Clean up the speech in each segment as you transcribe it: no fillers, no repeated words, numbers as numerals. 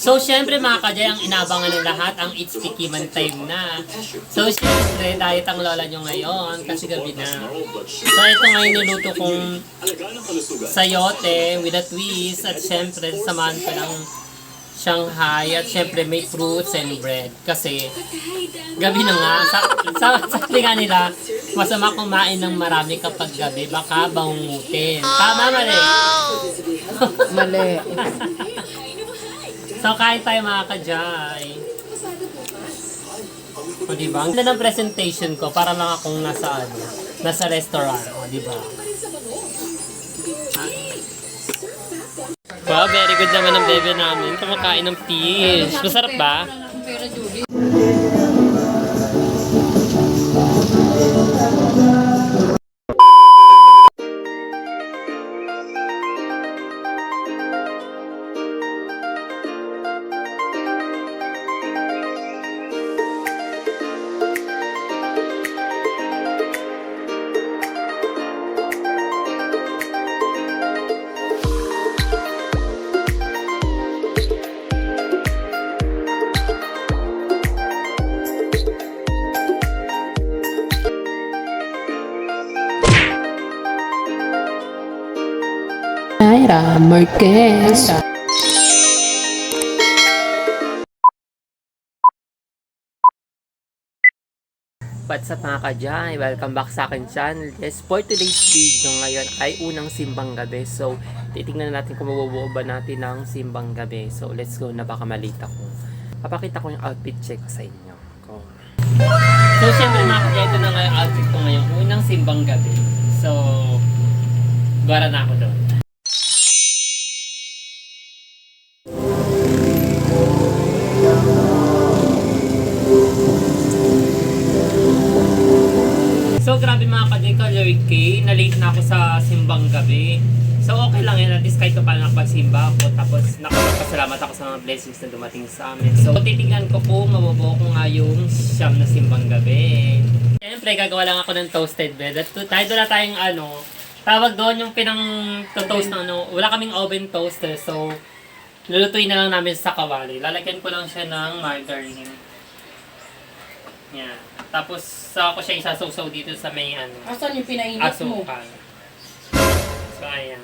So, syempre mga kajay, ang inabangan ng lahat, ang It's Tikiman time na. So, syempre, diet ang lola nyo ngayon kasi gabi na. So, ito ngayon niluto kong sayote with a twist at syempre, samahan ko ng Shanghai at syempre may fruits and bread. Kasi, gabi na nga. Sa tinga nila, masama kumain ng marami kapag gabi. Baka bangungutin. Tama, mali? Mali. So, kain tayo mga kajay. O, diba? Ang ganda ng presentation ko para lang akong nasa restaurant. O, diba? Wow, very good naman ang bebe namin. Kumakain ng fish. Masarap ba? Naira Marquez. What's up mga kajay? Welcome back sa akin channel. Yes, for today's video ngayon ay unang simbang gabi. So, titignan natin kung mabubuo ba natin ng simbang gabi. So, let's go na baka malita ko. Papakita ko yung outfit check sa inyo. So, syempre mga kajay, ito na nga yung outfit ko ngayon. Unang simbang gabi. So, gara na ako doon. So, grabe mga ka-Color K, na-late na ako sa simbang gabi. So, okay lang yan. At least kahit paano nakapagsimba ako. Tapos, nakapagpasalamat ako sa mga blessings na dumating sa amin. So, titignan ko kung mabubuo ko nga yung siyam na simbang gabi. Siyempre, gagawa lang ako ng toasted bread. At tayo doon na tayong tawag doon yung pinang-toast na wala kaming oven toaster. So, lulutuin na lang namin sa kawali. Lalagyan ko lang siya ng margarine. Yan. Tapos, ko siya isasawsaw dito sa may Asan yung pinainit mo? asukal. So, ayan.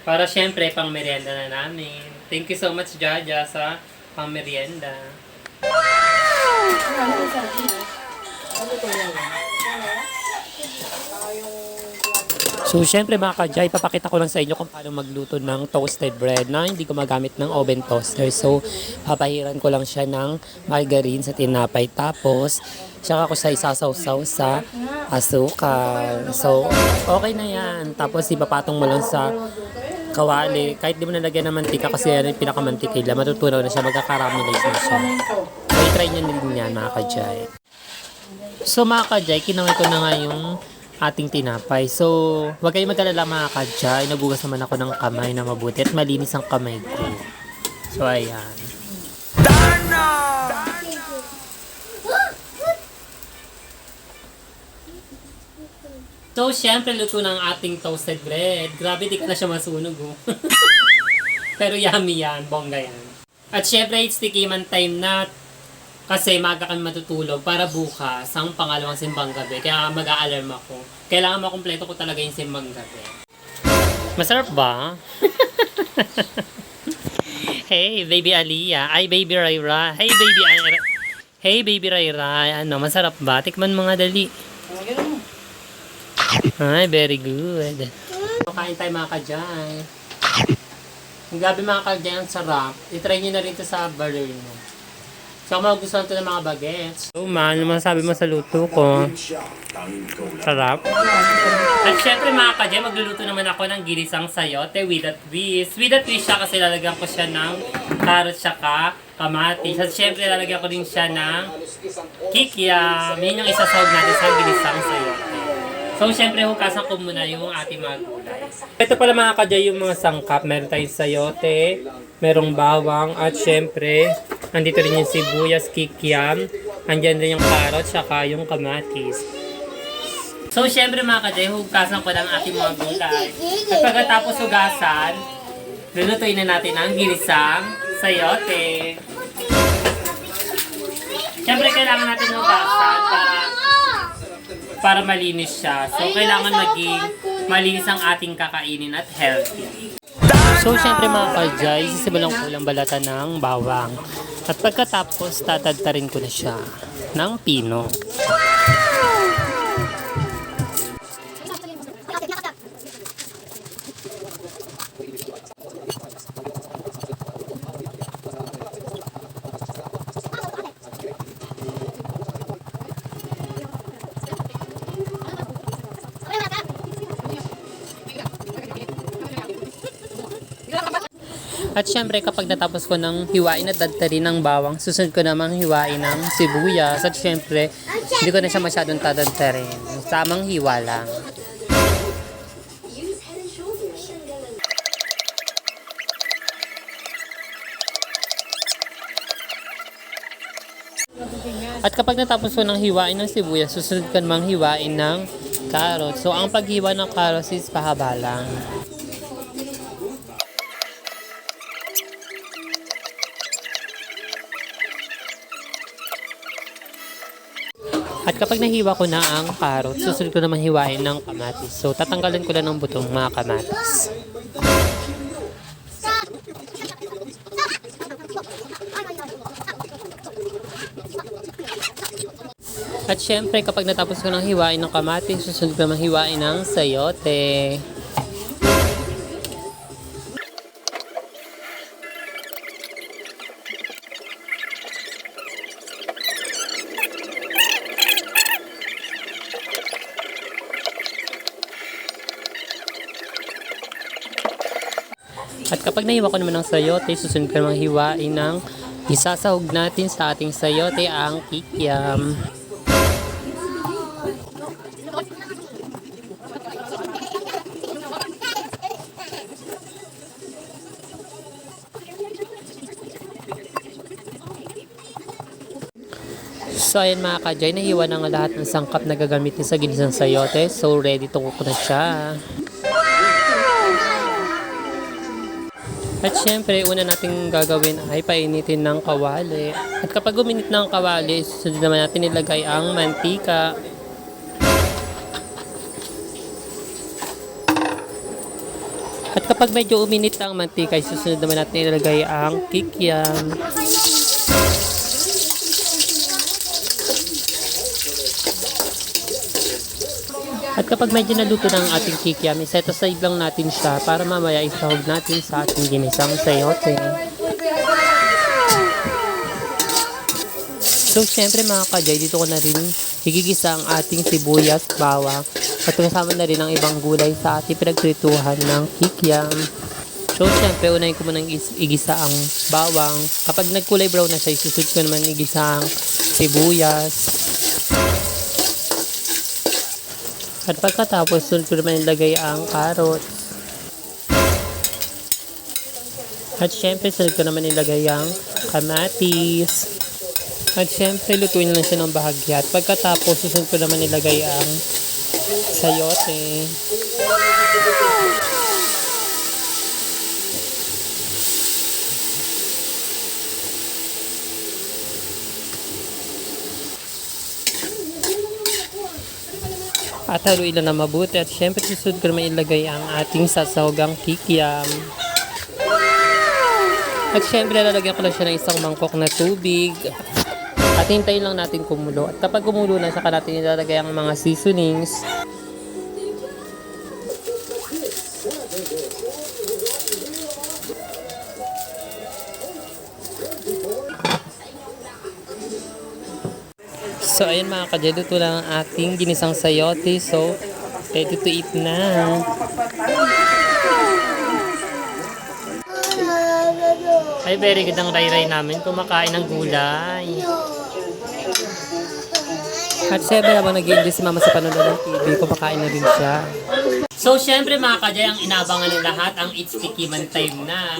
Para syempre, pang merienda na namin. Thank you so much, Jaja, sa pang merienda. So, syempre mga kajay, papakita ko lang sa inyo kung paano magluto ng toasted bread na hindi ko magamit ng oven toaster. So, papahiran ko lang siya ng margarine sa tinapay. Tapos, saka ko siya isasawsaw sa asukal. So, okay na yan. Tapos, ipapatong mo lang sa kawali. Kahit di mo nalagyan ng mantika kasi yan yung pinakamantikila, matutunaw na siya, magkakaramelize na siya. So, i-try nyo din yan mga kajay. So, mga kajay, kinangay ko na nga yung ating tinapay. So, huwag kayong mag-alala mga kajay. Nagugas naman ako ng kamay na mabuti at malinis ang kamay ko. So, ayan. So, syempre, luto ng ating toasted bread. Grabe, di ka na siya masunog, oh. Pero yummy yan. Bongga yan. At syempre, it's tikiman time na kasi maga kami matutulog para bukas ang pangalawang simbang gabi. Kaya mag-a-alarm ako. Kailangan makumpleto ko talaga yung simbang gabi. Masarap ba? Hey, baby Aliyah. Ay, baby Raira. Hey, baby Raira. Hey, baby Raira. Ano, masarap ba? Tikman mo nga dali. Ay, very good. So, kain tayo mga kajay. Ang gabi mga kajay, ang sarap. I-try nyo na rin ito sa burger mo. So, magustuhan ito ng mga bagets. So, man, ano masasabi mo sa luto ko? Sarap. At syempre mga kajay, magluluto naman ako ng ginisang sayote with a twist. With a twist siya kasi lalagyan ko siya ng carrot saka kamatis. At syempre lalagyan ko din siya ng kikiam. Yun yung isasawag natin sa ginisang sayote. So, syempre, hukasan ko muna yung ating mga gulay. Ito pala mga kajay yung mga sangkap. Meron tayong sayote, merong bawang, at syempre, andito rin yung sibuyas, kikiam, andyan rin yung carrot, saka yung kamatis. So, syempre mga kajay, hugasan ko lang ating mga gulay. At pagkatapos hugasan, Lulutuin na natin ang ginisang sayote. Siyempre, kailangan natin hugasan para malinis siya. So, kailangan maging malinis ang ating kakainin at healthy. So, siyempre mga kajay, sisimulan ko lang balatan ng bawang. At pagkatapos, tatadtarin ko na siya ng pino. At syempre kapag natapos ko ng hiwain at dadtarin ng bawang, susunod ko namang hiwain ng sibuyas. At syempre, hindi ko na siya masyadong tadadtarin. Tamang hiwa lang. At kapag natapos ko ng hiwain ng sibuyas, susunod ko namang hiwain ng carrot. So ang paghiwa ng carrot is pahaba lang. At kapag nahiwa ko na ang carrot, susunod ko naman hiwain ng kamatis. So, tatanggalan ko lang ng butong mga kamatis. At syempre, kapag natapos ko ng hiwain ng kamatis, susunod ko naman hiwain ng sayote. At kapag nahiwa ko naman ng sayote, susunod ko naman hiwain ng isasahog natin sa ating sayote ang kikiam. So ayan mga kajay, nahiwa na nga lahat ng sangkap na gagamitin sa ginisang sayote. So ready to cook na siya. At syempre, una natin gagawin ay painitin ng kawali. At kapag uminit ng kawali, susunod naman natin ilagay ang mantika. At kapag medyo uminit ang mantika, susunod naman natin ilagay ang kikiam. At kapag medyo naluto ng ating kikiam, set aside lang natin siya para mamaya isahog natin sa ating ginisang sayote. So, syempre mga kajay, dito ko na rin higigisa ang ating sibuyas, bawang, at kasama na rin ang ibang gulay sa ating pinagprituhan ng kikiam. So, syempre, unahin ko munang igisa ang bawang. Kapag nagkulay brown na siya, isusud ko naman igisa ang sibuyas. At pagkatapos, sunod ko naman ilagay ang carrots. At syempre, sunod ko naman ilagay ang kamatis. At syempre, lutuin lang siya ng bahagya. At pagkatapos, susunod ko naman ilagay ang sayote. At haluin lang na mabuti. At syempre, susunod ko naman ilagay ang ating sasawagang kikiam. At syempre, lalagyan ko lang siya ng isang mangkok na tubig. At hintayin lang natin kumulo. At kapag kumulo na, saka natin ilalagay ang mga seasonings. So, ayan mga kajay, luto lang ang ating ginisang sayote. So, ready to eat na. Ay, very good ang ray-ray namin. Kumakain ng gulay. At syempre, habang nag-i-enjoy si mama sa panonood ng TV, kumakain na rin siya. So, syempre mga kajay, ang inabangan ng lahat, ang It's Tikiman time na.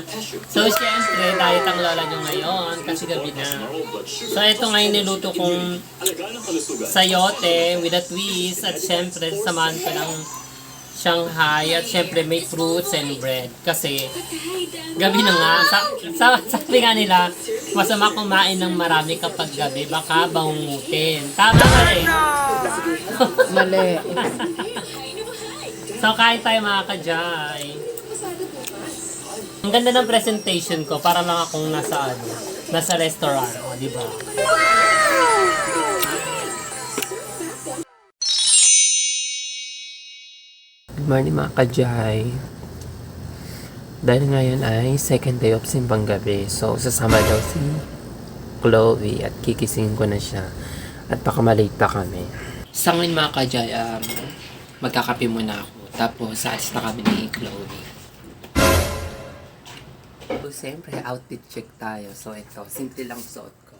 So, syempre, diet ang lola nyo ngayon, kasi gabi na. So, ito ngayon niluto kong sayote with a twist. At syempre, samahan ko ng Shanghai, at syempre may fruits and bread. Kasi, gabi na nga. Sabi nga nila, masama kumain ng marami kapag gabi, baka bangungutin. Tama ka eh. Mali. So, kain tayo mga kajay. Ang ganda ng presentation ko, para lang akong nasa restaurant, o, di ba? Good morning mga kajay. Dahil ngayon ay second day of simbang gabi. So, sasama daw si Chloe at kikisingin ko na siya. At baka malate pa kami. Sa ngayon mga kajay, magkakape muna ako. Tapos, saalis na kami ni Chloe. So, siyempre, outfit check tayo. So, ito, simple lang suot ko.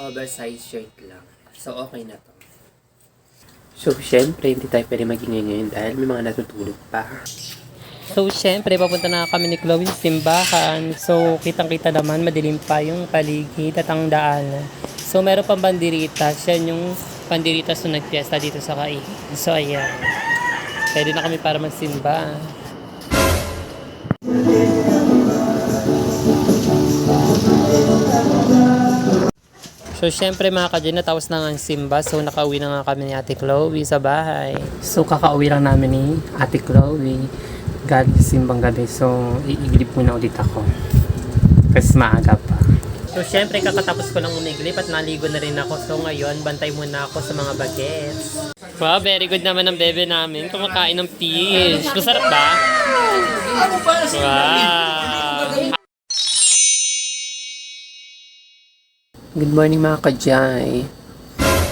Oversized shirt lang. So, okay na to. So, syempre, hindi tayo pwede magingay ngayon dahil may mga natutulog pa. So, syempre, papunta na kami ni Chloe sa simbahan. So, kitang-kita naman, madilim pa yung paligid at ang daanan. So, meron pang banderitas. Yan yung banderitas na nagpiesta dito sa Kain. So, ayan. Pwede na kami para magsimba. So, syempre mga kadyan, natapos na nga ang simba. So, nakauwi na nga kami ni Ate Chloe sa bahay. So, kakauwi lang namin ni Ate Chloe. Galing sa simbang gabi. So, iiglip muna ulit ako. Kasi maaga pa. So, syempre, kakatapos ko lang umiglip at naligo na rin ako. So, ngayon, bantay muna ako sa mga bagets. Wow, very good naman ang bebe namin. Kumakain ng fish. Masarap ba? Wow! Good morning mga kajay.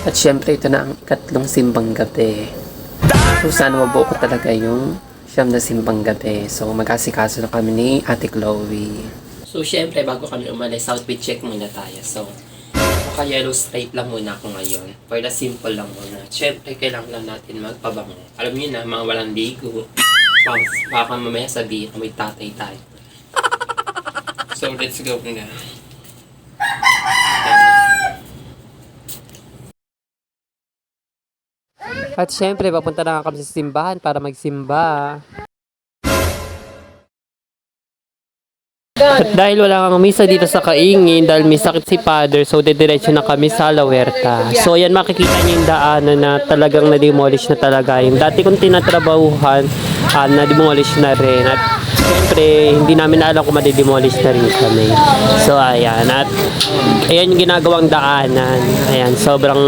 At syempre, ito na ang ikatlong simbang gabi. So, sana mabuo ko talaga yung siyam na simbang gabi. So, magkasikaso na kami ni Ate Chloe. So, syempre, bago kami umalis, outfit check muna tayo. So, naka-yellow stripe lang muna ako ngayon. For the simple lang muna. Syempre, kailangan lang natin magpabango. Alam niyo na, mga walang ligo. Baka mamaya sabihin, may tatay tayo. So, let's go na. At syempre, papunta na kami sa simbahan para magsimba. At dahil wala kang misa dito sa Kaingin, dahil may sakit si Father, so dediretso na kami sa La Huerta. So yan, makikita niyo yung daanan na talagang na-demolish na talaga. Yung dati kong tinatrabahuhan, na-demolish na rin. At syempre, hindi namin alam kung madidemolish na rin kami. So ayan, at ayan yung ginagawang daanan. Ayan, sobrang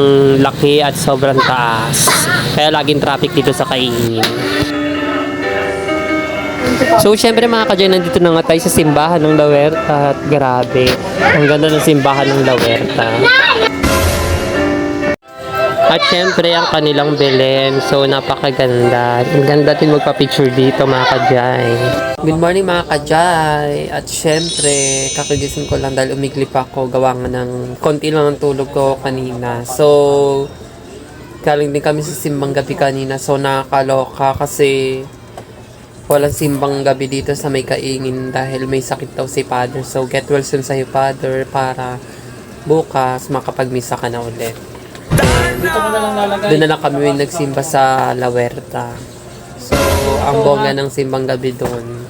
laki at sobrang taas. Kaya laging traffic dito sa Kaingin. So, syempre mga kadyan, nandito na nga tayo sa simbahan ng La Huerta at grabe, ang ganda ng simbahan ng La Huerta. At syempre, ang kanilang Belen, so napakaganda. Ang ganda din magpa-picture dito mga kadyan. Good morning mga kadyan. At syempre, kakigising ko lang dahil umiglip ako, gawa nga ng konti lang ang tulog ko kanina. So, galing din kami sa simbang gabi kanina, so nakakaloka kasi walang simbang gabi dito sa may Kaingin dahil may sakit daw si Father. So, get well soon sa'yo, Father, para bukas makapag-misa ka na ulit. Doon na lang kami nagsimba sa La Huerta. So, ang bongga ng simbang gabi doon.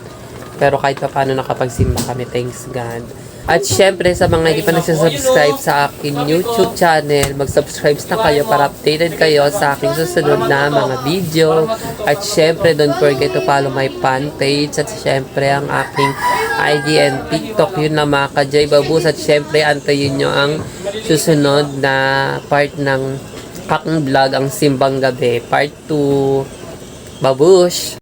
Pero kahit pa paano nakapagsimba kami, thanks God. At syempre, sa mga hindi pa nagsasubscribe sa aking YouTube channel, mag-subscribe na kayo para updated kayo sa aking susunod na mga video. At syempre, don't forget to follow my fan page. At syempre, ang aking IG and TikTok, yun na mga kajay babus. At syempre, antayin nyo ang susunod na part ng aking vlog, ang Simbang Gabi, part 2. Babush!